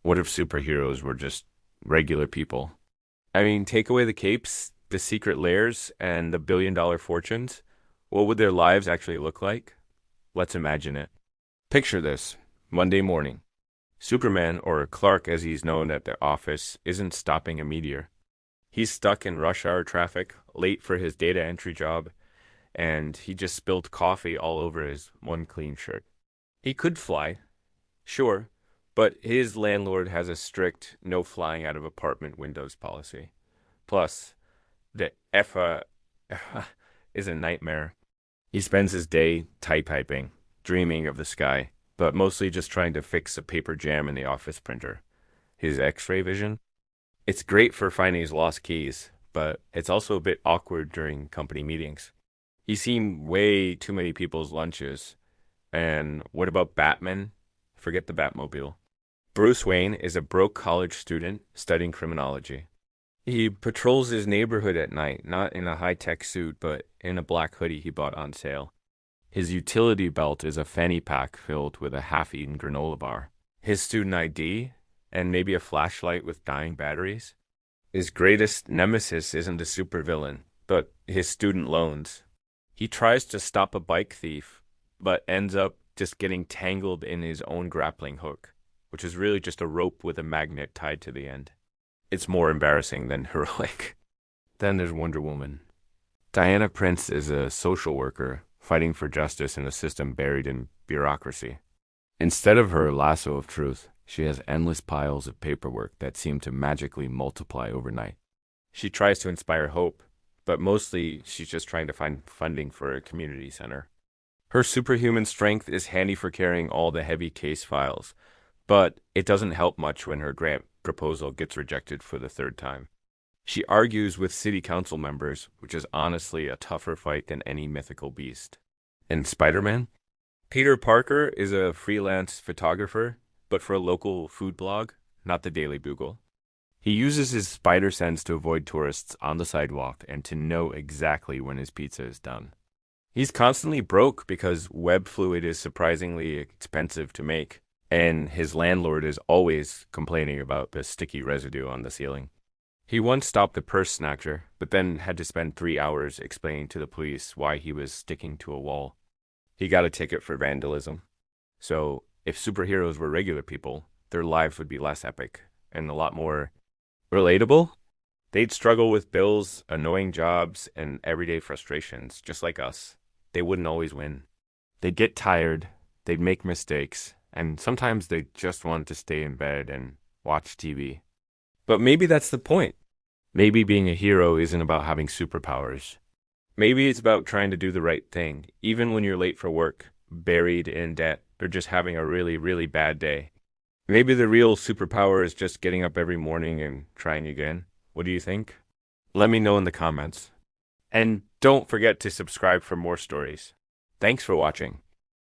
What if superheroes were just regular people? I mean, take away the capes, the secret lairs, and the billion-dollar fortunes. What would their lives actually look like? Let's imagine it. Picture this Monday morning. Superman, or Clark as he's known at the office, isn't stopping a meteor. He's stuck in rush hour traffic, late for his data entry job, and he just spilled coffee all over his one clean shirt. He could fly, sure, but his landlord has a strict no flying out of apartment windows policy. Plus, the EFA is a nightmare. He spends his day typing, dreaming of the sky, but mostly just trying to fix a paper jam in the office printer. His x ray vision? It's great for finding his lost keys, but it's also a bit awkward during company meetings. He's seen way too many people's lunches. And what about Batman? Forget the Batmobile. Bruce Wayne is a broke college student studying criminology. He patrols his neighborhood at night, not in a high tech suit, but in a black hoodie he bought on sale. His utility belt is a fanny pack filled with a half eaten granola bar. His student ID, and maybe a flashlight with dying batteries. His greatest nemesis isn't a supervillain, but his student loans. He tries to stop a bike thief, but ends up just getting tangled in his own grappling hook, which is really just a rope with a magnet tied to the end. It's more embarrassing than heroic. Then there's Wonder Woman. Diana Prince is a social worker fighting for justice in a system buried in bureaucracy. Instead of her lasso of truth, she has endless piles of paperwork that seem to magically multiply overnight. She tries to inspire hope, but mostly she's just trying to find funding for a community center. Her superhuman strength is handy for carrying all the heavy case files, but it doesn't help much when her grant proposal gets rejected for the third time. She argues with city council members, which is honestly a tougher fight than any mythical beast. And Spider-Man? Peter Parker is a freelance photographer, but for a local food blog, not the Daily Bugle. He uses his spider sense to avoid tourists on the sidewalk and to know exactly when his pizza is done. He's constantly broke because web fluid is surprisingly expensive to make, and his landlord is always complaining about the sticky residue on the ceiling. He once stopped a purse snatcher, but then had to spend 3 hours explaining to the police why he was sticking to a wall. He got a ticket for vandalism. So, if superheroes were regular people, their lives would be less epic and a lot more relatable. They'd struggle with bills, annoying jobs, and everyday frustrations, just like us. They wouldn't always win. They'd get tired, they'd make mistakes, and sometimes they just want to stay in bed and watch TV. But maybe that's the point. Maybe being a hero isn't about having superpowers. Maybe it's about trying to do the right thing, even when you're late for work, buried in debt, or just having a really, really bad day. Maybe the real superpower is just getting up every morning and trying again. What do you think? Let me know in the comments. And don't forget to subscribe for more stories. Thanks for watching.